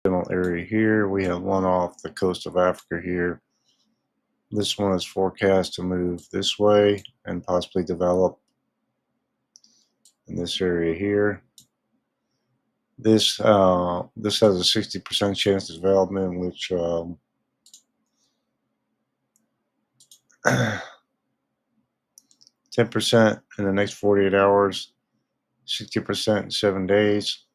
area here. We have one off the coast of Africa here. This one is forecast to move this way and possibly develop in this area here. This has a 60% chance of development, which 10% in the next 48 hours, 60% in 7 days.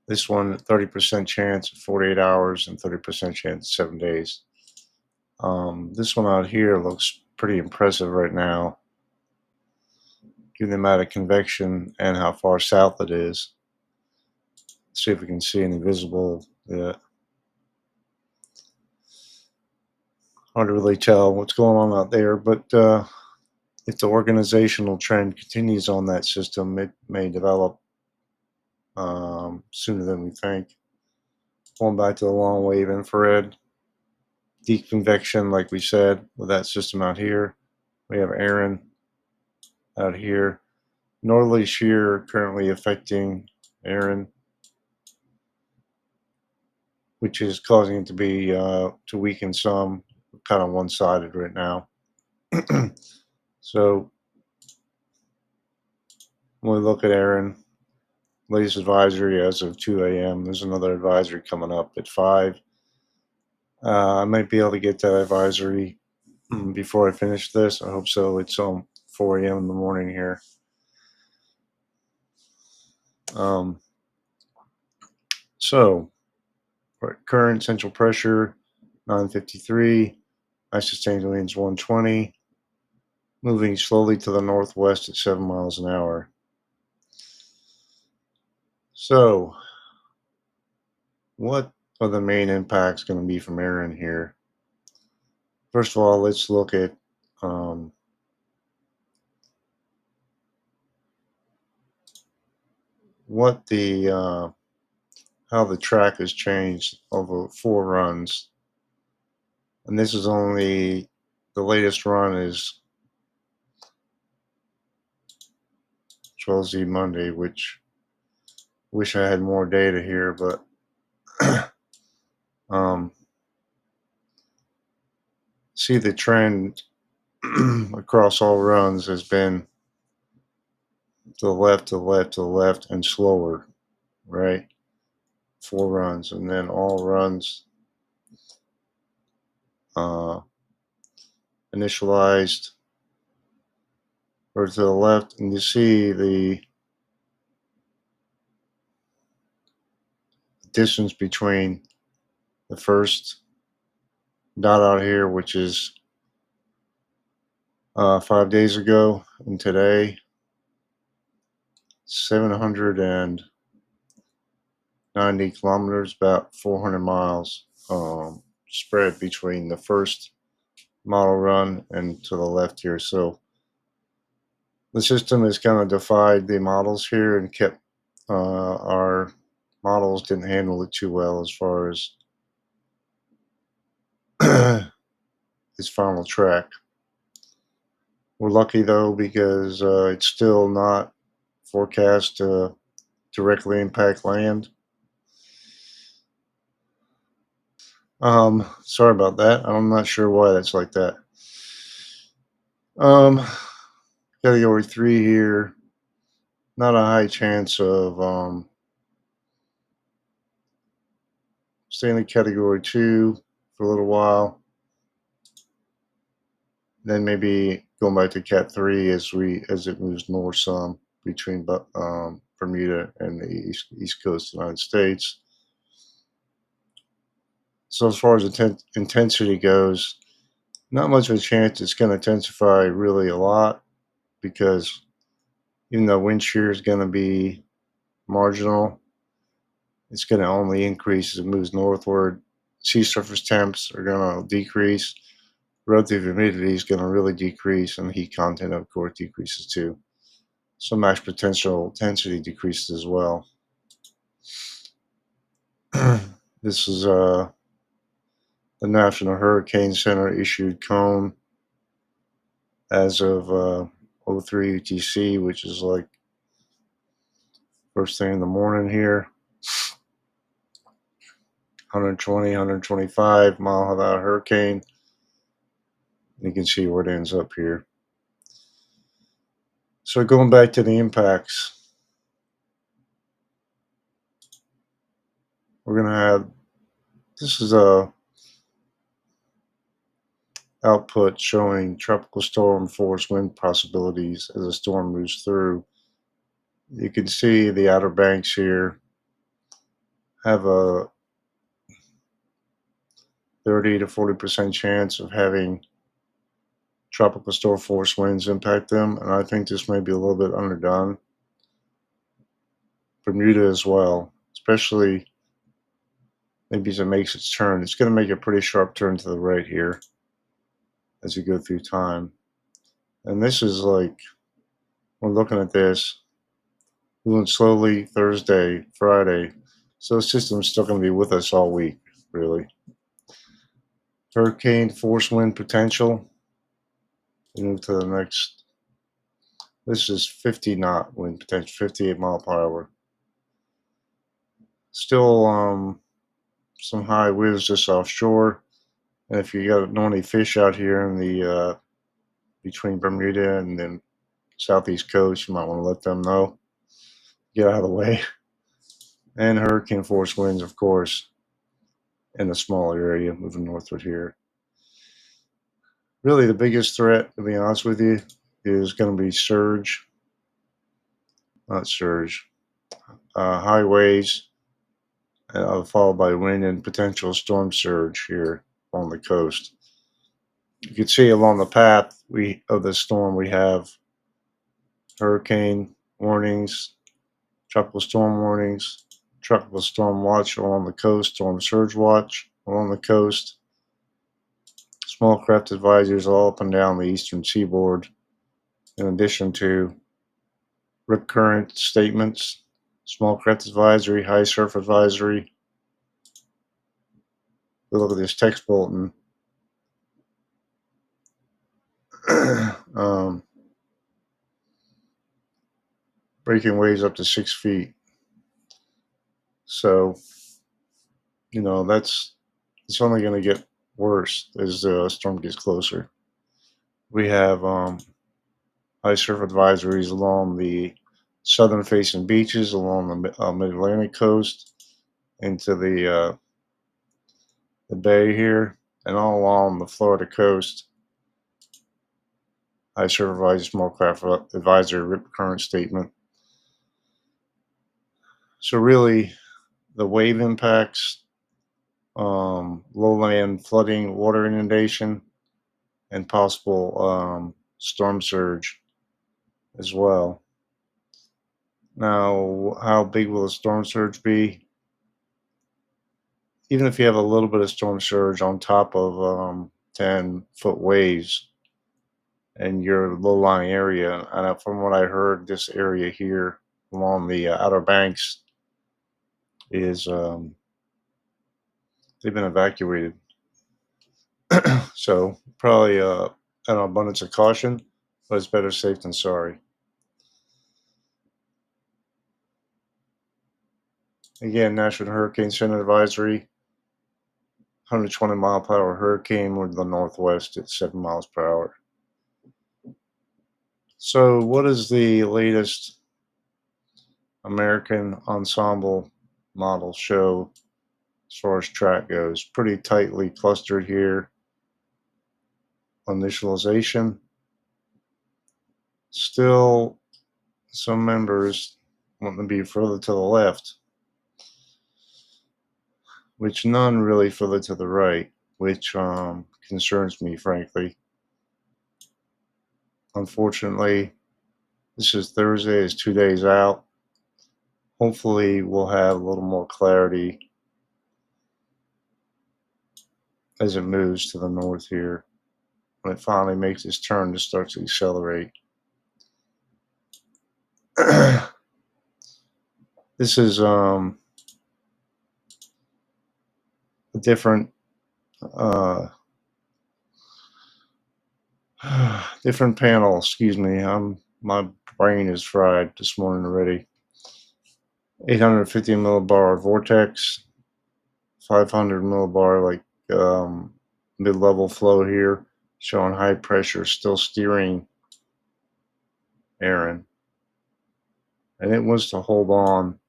This one, 30% chance of 48 hours and 30% chance of 7 days. This one out here looks pretty impressive right now, given the amount of convection and how far south it is. Let's see if we can see any visible. Hard to really tell what's going on out there, but if the organizational trend continues on that system, it may develop sooner than we think. Going back to the long wave infrared, deep convection, like we said, with that system out here. We have Erin out here. Northerly shear currently affecting Erin, which is causing it to be to weaken some, kind of one-sided right now. So when we look at Erin, latest advisory as of 2 a.m. There's another advisory coming up at 5. I might be able to get that advisory before I finish this. I hope so. It's 4 a.m. in the morning here. So current central pressure 953, high sustained winds 120, moving slowly to the northwest at 7 miles an hour. So what are the main impacts going to be from Erin here? First of all, let's look at what the how the track has changed over 4 runs, and this is only the latest run is 12Z Monday, which wish I had more data here, but see the trend across all runs has been to the left, to the left, to the left, and slower, right? 4 runs, and then all runs initialized or to the left, and you see the distance between the first dot out here, which is 5 days ago, and today 790 kilometers, about 400 miles spread between the first model run and to the left here. So the system has kind of defied the models here and kept our models didn't handle it too well as far as its final track. We're lucky though, because it's still not forecast to directly impact land. Sorry about that. I'm not sure why that's like that. Category 3 here, not a high chance of staying in category 2 for a little while, then maybe going back to cat 3 as it moves north some between Bermuda and the east coast of the United States. So as far as intensity goes, not much of a chance it's going to intensify really a lot, because even though wind shear is going to be marginal, it's going to only increase as it moves northward. Sea surface temps are going to decrease. Relative humidity is going to really decrease, and heat content, of course, decreases too. So max potential intensity decreases as well. This is the National Hurricane Center issued cone as of 03 UTC, which is like first thing in the morning here. 120, 125 mile an hour hurricane. You can see where it ends up here. So going back to the impacts, we're going to have, this is a output showing tropical storm force wind possibilities as the storm moves through. You can see the Outer Banks here have a 30 to 40% chance of having tropical storm force winds impact them, and I think this may be a little bit underdone. Bermuda as well, especially maybe as it makes its turn. It's going to make a pretty sharp turn to the right here as you go through time. And this is like, we're looking at this, moving slowly Thursday, Friday. So the system's still going to be with us all week, really. Hurricane force wind potential. We move to the next. This is 50 knot wind potential, 58 mile per hour. Still some high winds just offshore. And if you got know any fish out here in the between Bermuda and then southeast coast, you might want to let them know. Get out of the way. And hurricane force winds, of course, in a small area moving northward here. Really, the biggest threat, to be honest with you, is going to be surge, not surge, high waves, followed by wind and potential storm surge here on the coast. You can see along the path of the storm, we have hurricane warnings, tropical storm warnings, tropical storm watch along the coast, storm surge watch along the coast, small craft advisories all up and down the eastern seaboard, in addition to rip current statements, small craft advisory, high surf advisory. We look at this text bulletin. Breaking waves up to 6 feet. So, it's only going to get worse as the storm gets closer. We have high surf advisories along the southern facing beaches, along the mid-Atlantic coast, into the bay here, and all along the Florida coast. High surf advisory, small craft advisory, rip current statement. So really, the wave impacts, lowland flooding, water inundation, and possible storm surge as well. Now, how big will the storm surge be? Even if you have a little bit of storm surge on top of 10-foot waves in your low-lying area, and from what I heard, this area here along the Outer Banks is they've been evacuated. So probably an abundance of caution, but it's better safe than sorry. Again, National Hurricane Center advisory, 120 mile per hour hurricane with the northwest at 7 miles per hour. So what is the latest American ensemble model show as far as track goes? Pretty tightly clustered here. Initialization. Still some members want to be further to the left, which none really further to the right, which concerns me, frankly. Unfortunately, this is Thursday, it's 2 days out. Hopefully, we'll have a little more clarity as it moves to the north here. When it finally makes its turn, it starts to accelerate. This is a different different panel. Excuse me, my brain is fried this morning already. 850 millibar vortex, 500 millibar, like mid-level flow here, showing high pressure, still steering Erin. And it wants to hold on.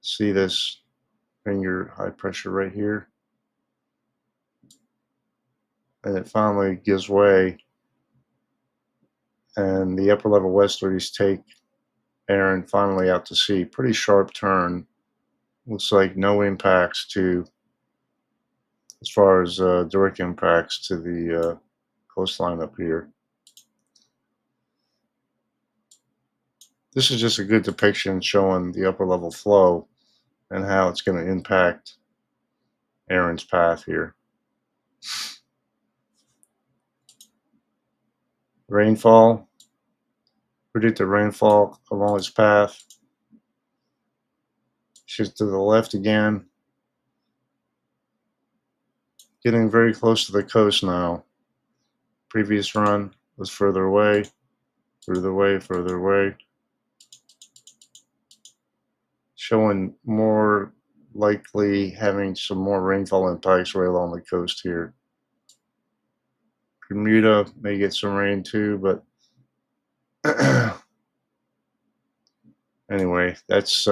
See this finger high pressure right here? And it finally gives way. And the upper level westerlies take Erin finally out to sea. Pretty sharp turn. Looks like no impacts to, as far as direct impacts to the coastline up here. This is just a good depiction showing the upper level flow and how it's going to impact Erin's path here. Rainfall, predict the rainfall along its path. She's to the left again. Getting very close to the coast now. Previous run was further away, further away, further away. Showing more likely having some more rainfall impacts right along the coast here. Bermuda may get some rain too, but anyway, that's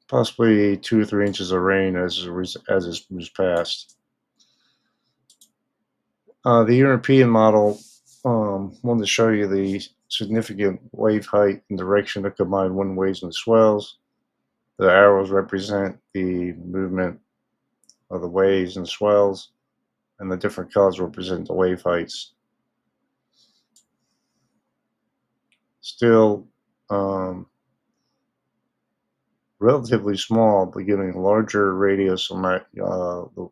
possibly 2 or 3 inches of rain as it moves past. The European model wanted to show you the significant wave height and direction of combined wind waves and swells. The arrows represent the movement of the waves and swells, and the different colors represent the wave heights. Still relatively small, but giving larger radius on the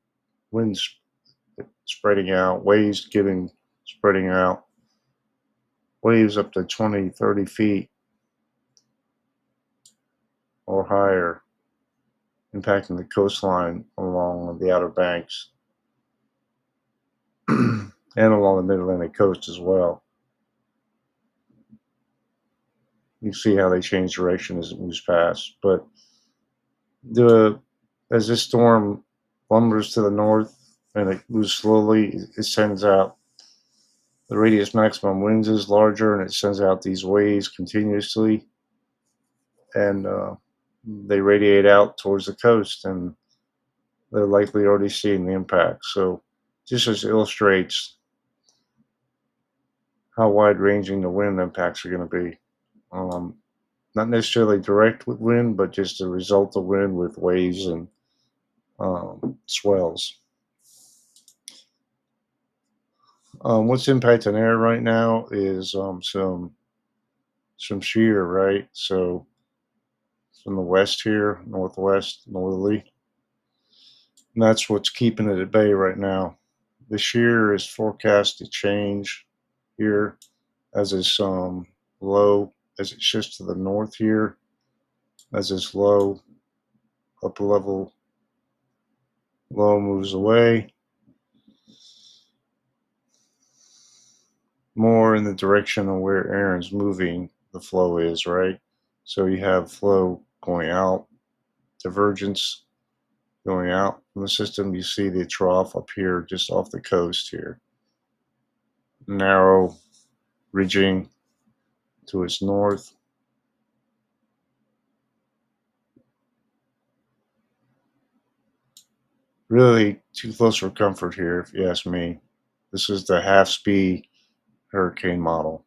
winds spreading out, waves spreading out, waves up to 20, 30 feet or higher, impacting the coastline along the Outer Banks and along the Mid-Atlantic coast as well. You see how they change direction as it moves past. But as this storm lumbers to the north and it moves slowly, it sends out the radius maximum winds is larger, and it sends out these waves continuously, and they radiate out towards the coast, and they're likely already seeing the impact. So this just illustrates how wide-ranging the wind impacts are going to be. Not necessarily direct with wind, but just a result of wind with waves and swells. What's impacting air right now is some shear, right? So from the west here, northwest, northerly, and that's what's keeping it at bay right now. The shear is forecast to change here as this low, as it shifts to the north here, as this low, upper level low moves away, more in the direction of where Erin's moving, the flow is, right? So you have flow going out, divergence going out from the system. You see the trough up here just off the coast here. Narrow ridging to its north. Really too close for comfort here, if you ask me. This is the half-speed hurricane model.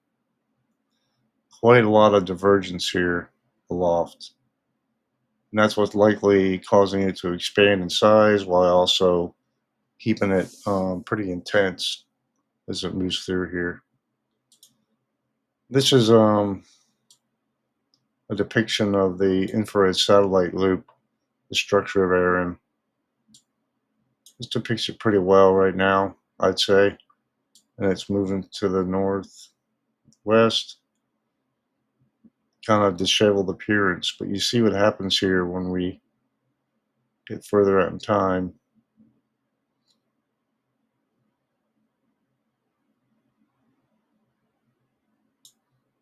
Quite a lot of divergence here aloft. And that's what's likely causing it to expand in size while also keeping it pretty intense as it moves through here. This is a depiction of the infrared satellite loop, the structure of Erin. This depicts it pretty well right now, I'd say. And it's moving to the northwest. Kind of disheveled appearance, but you see what happens here when we get further out in time.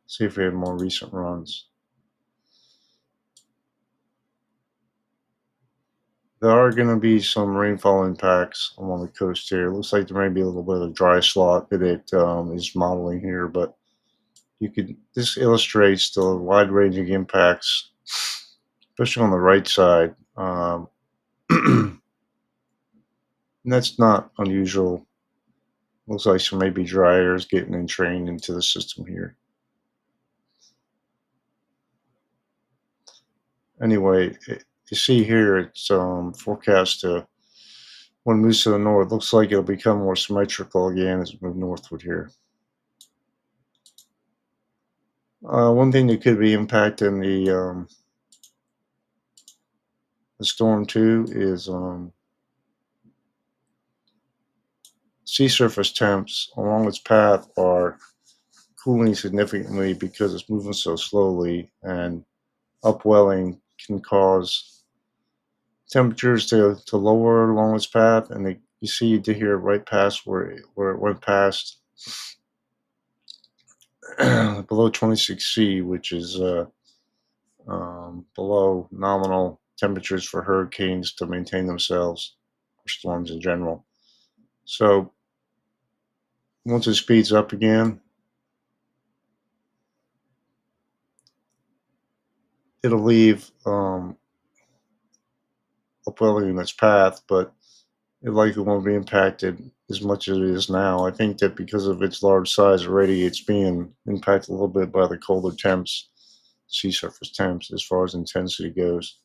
See if we have more recent runs. there are going to be some rainfall impacts along the coast here. It looks like there may be a little bit of dry slot that it is modeling here, but this illustrates the wide-ranging impacts, especially on the right side. And that's not unusual. Looks like some maybe dry air is getting entrained into the system here. Anyway, you see here it's forecast to, when it moves to the north, looks like it'll become more symmetrical again as it moves northward here. One thing that could be impacting the storm too is sea surface temps along its path are cooling significantly because it's moving so slowly, and upwelling can cause temperatures to lower along its path, and you see to here right past where it went past below 26°C, which is below nominal temperatures for hurricanes to maintain themselves, or storms in general. So once it speeds up again, it'll leave upwelling in its path, but it likely won't be impacted as much as it is now. I think that because of its large size already, it's being impacted a little bit by the colder temps, sea surface temps, as far as intensity goes.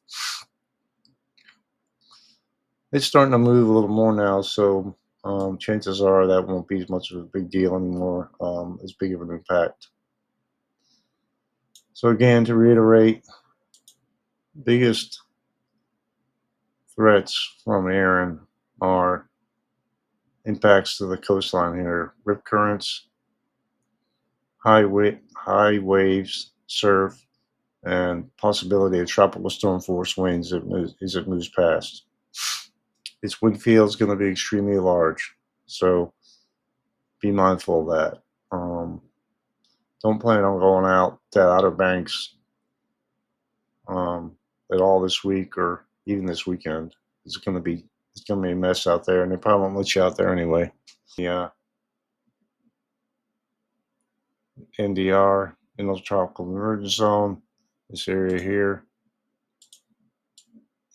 It's starting to move a little more now, so chances are that won't be as much of a big deal anymore, as big of an impact. So again, to reiterate, biggest threats from Erin are impacts to the coastline here: rip currents, high waves, surf, and possibility of tropical storm force winds as it moves past. Its wind field is going to be extremely large, so be mindful of that. Don't plan on going out to Outer Banks at all this week or even this weekend. It's gonna be a mess out there, and they probably won't let you out there anyway. Yeah, NDR, Intertropical Convergence Zone, this area here,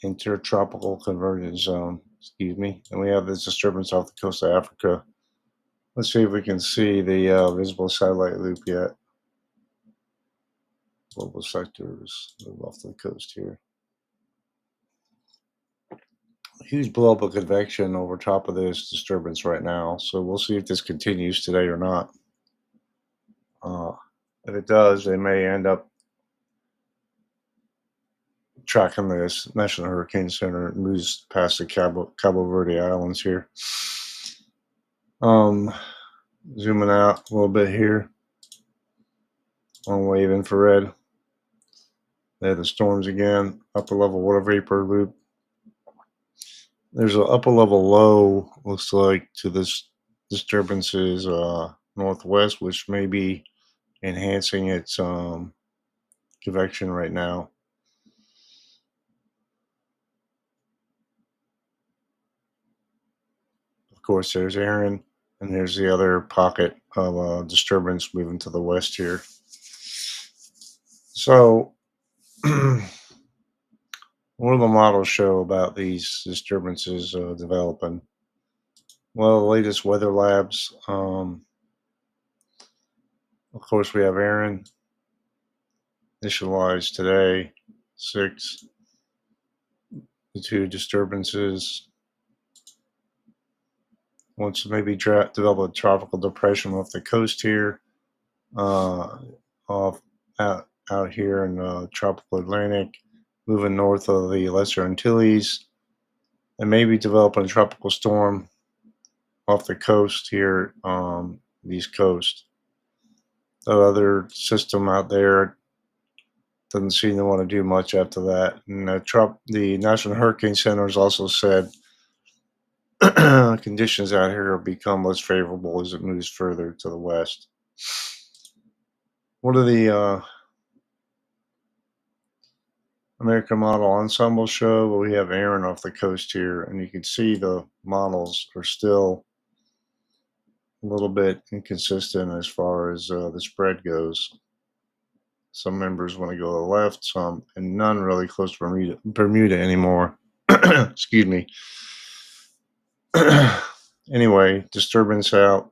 Intertropical Convergence Zone. Excuse me. And we have this disturbance off the coast of Africa. Let's see if we can see the visible satellite loop yet. Global sectors move off the coast here. Huge blowup of convection over top of this disturbance right now, so we'll see if this continues today or not. If it does, they may end up tracking this National Hurricane Center. It moves past the Cabo Verde Islands here. Zooming out a little bit here. Long wave infrared. There, the storms again. Upper level water vapor loop. There's an upper level low, looks like, to this disturbance's northwest, which may be enhancing its convection right now. Of course, there's Erin, and there's the other pocket of disturbance moving to the west here. So, what do the models show about these disturbances developing? Well, the latest weather labs, of course, we have Erin initialized today, 6, the 2 disturbances. Once maybe develop a tropical depression off the coast here, off out here in the tropical Atlantic, moving north of the Lesser Antilles, and maybe developing a tropical storm off the coast here, the East Coast. The other system out there doesn't seem to want to do much after that. And the National Hurricane Center has also said conditions out here have become less favorable as it moves further to the west. What are the American Model Ensemble show, but we have Erin off the coast here, and you can see the models are still a little bit inconsistent as far as the spread goes. Some members want to go to the left, some, and none really close to Bermuda anymore. Excuse me. Anyway, disturbance out.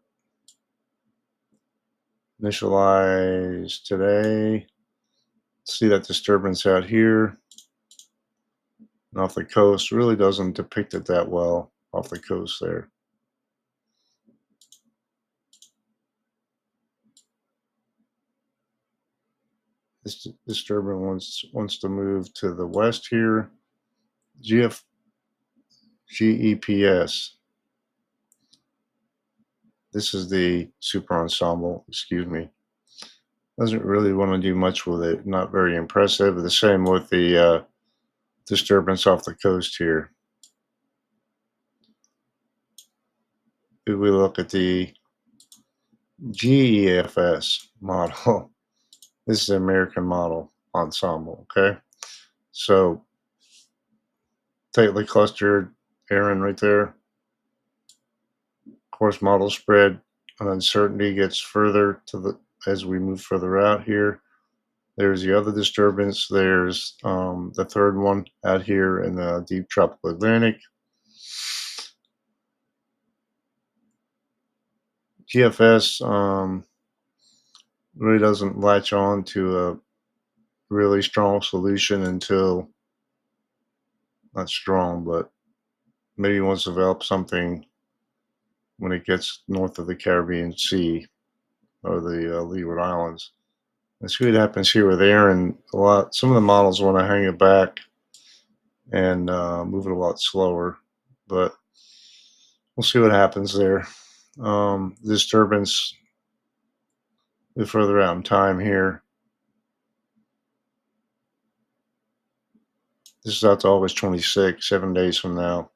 Initialize today. See that disturbance out here and off the coast. Really doesn't depict it that well off the coast there. This disturbance wants to move to the west here. GEPS. This is the Super Ensemble, excuse me. Doesn't really want to do much with it. Not very impressive. The same with the disturbance off the coast here. If we look at the GEFS model, this is the American Model Ensemble, okay? So tightly clustered Erin right there. Of course, model spread and uncertainty gets further to the as we move further out here. There's the other disturbance. There's the third one out here in the deep tropical Atlantic. GFS really doesn't latch on to a really strong solution until, not strong, but maybe wants to develop something when it gets north of the Caribbean Sea or the Leeward Islands. Let's see what happens here with Erin. Some of the models want to hang it back and move it a lot slower, but we'll see what happens there. Disturbance a bit further out in time here. This is out to August 26, 7 days from now.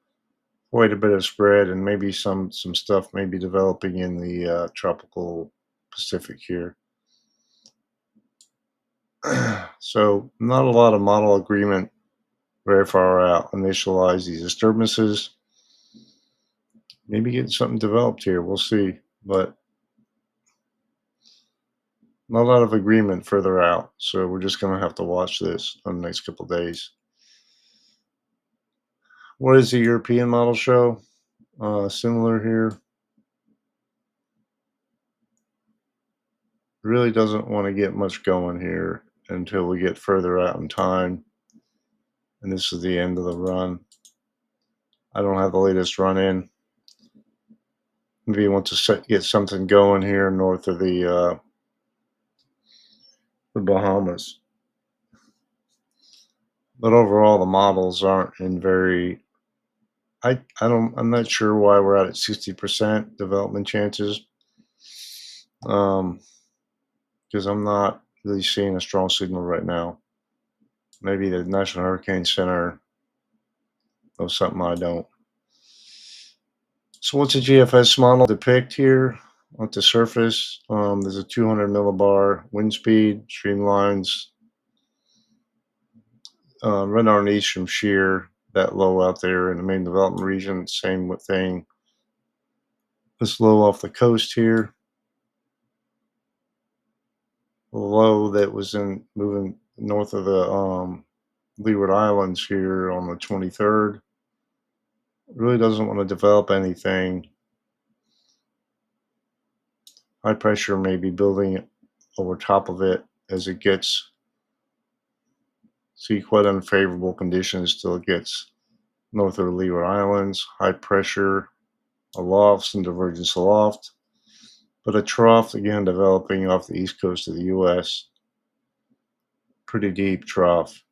Quite a bit of spread, and maybe some stuff may be developing in the tropical Pacific here. So not a lot of model agreement very far out. Initialize these disturbances. Maybe get something developed here. We'll see, but not a lot of agreement further out. So we're just going to have to watch this on the next couple of days. What is the European model show? Similar here. Really doesn't want to get much going here until we get further out in time. And this is the end of the run. I don't have the latest run in. Maybe you want to get something going here north of the Bahamas. But overall, the models aren't in very. I'm not sure why we're at 60% development chances. Because I'm not really seeing a strong signal right now. Maybe the National Hurricane Center knows something I don't. So what's a GFS model depict here on the surface? There's a 200 millibar wind speed, streamlines right underneath from shear, that low out there in the main development region. Same thing. This low off the coast here. The low that was in moving north of the Leeward Islands here on the 23rd. Really doesn't want to develop anything. High pressure may be building over top of it as it gets see quite unfavorable conditions till it gets north of the Leeward Islands. High pressure alofts and divergence aloft, but a trough again developing off the east coast of the U.S. Pretty deep trough.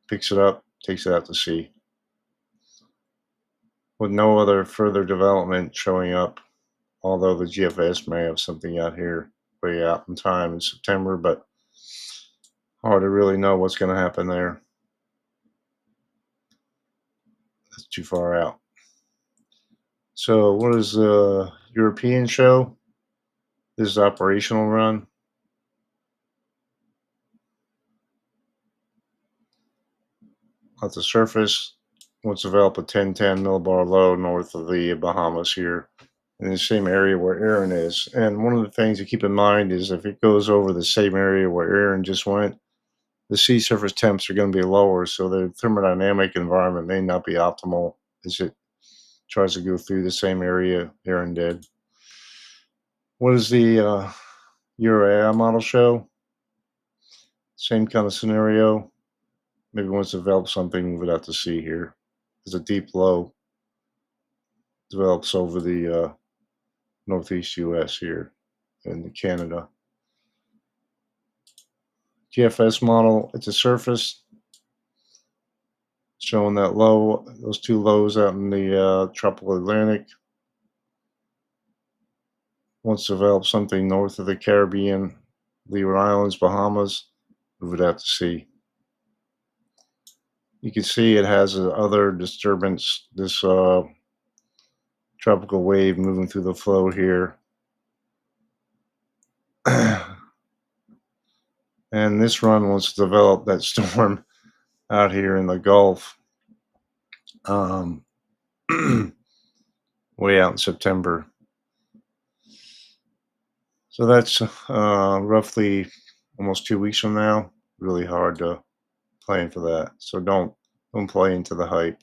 Picks it up, takes it out to sea. With no other further development showing up, although the GFS may have something out here way out in time in September, but hard to really know what's going to happen there. That's too far out. So what is the European show? This is operational run. at the surface. Once develop a 1010 millibar low north of the Bahamas here in the same area where Erin is. And one of the things to keep in mind is if it goes over the same area where Erin just went, the sea surface temps are going to be lower, so the thermodynamic environment may not be optimal as it tries to go through the same area Erin did. What does the Euro AI model show? Same kind of scenario. Maybe once develop something, move it out to sea here. There's a deep low develops over the northeast U.S. here in Canada. GFS model, it's a surface showing that low, those two lows out in the tropical Atlantic. Once develop something north of the Caribbean, Leeward Islands, Bahamas, move it out to sea. You can see it has other disturbance, this tropical wave moving through the flow here. And this run wants to develop that storm out here in the Gulf way out in September. So that's roughly almost 2 weeks from now. Really hard to plan for that. So don't play into the hype.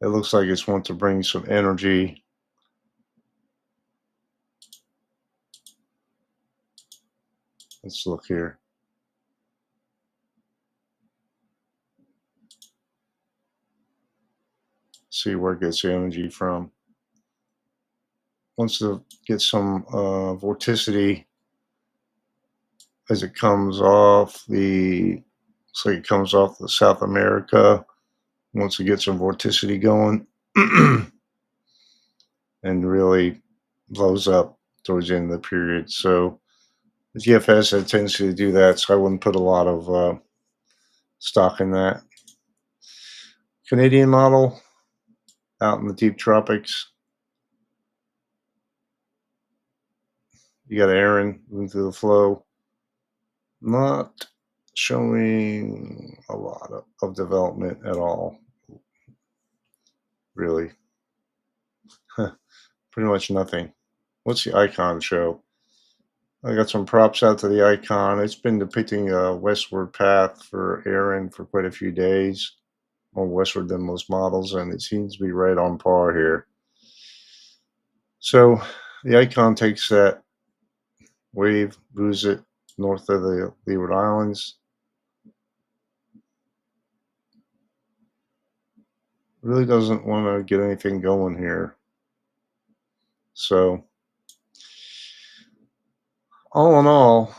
It looks like it's want to bring some energy. Let's look here. See where it gets the energy from. Wants to get some vorticity as it comes off the, looks like it comes off the South America. Wants to get some vorticity going and really blows up towards the end of the period. So the GFS has a tendency to do that, so I wouldn't put a lot of stock in that. Canadian model out in the deep tropics. You got Erin moving through the flow. Not showing a lot of development at all, really. Pretty much nothing. What's the icon show? I got some props out to the icon. It's been depicting a westward path for Erin for quite a few days, more westward than most models, and it seems to be right on par here. So the icon takes that wave, moves it north of the Leeward Islands. Really doesn't want to get anything going here. So all in all,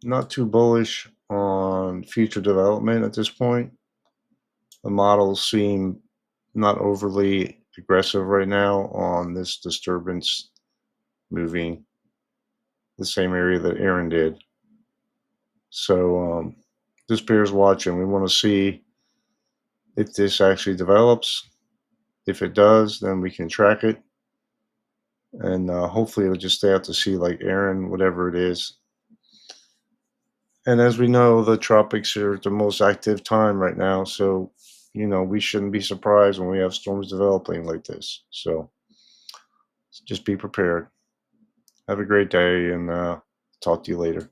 not too bullish on future development at this point. The models seem not overly aggressive right now on this disturbance moving the same area that Erin did. So this bears watching. We want to see if this actually develops. If it does, then we can track it. And hopefully it'll just stay out to sea like Erin, whatever it is. And as we know, the tropics are the most active time right now. So, we shouldn't be surprised when we have storms developing like this. So just be prepared. Have a great day and talk to you later.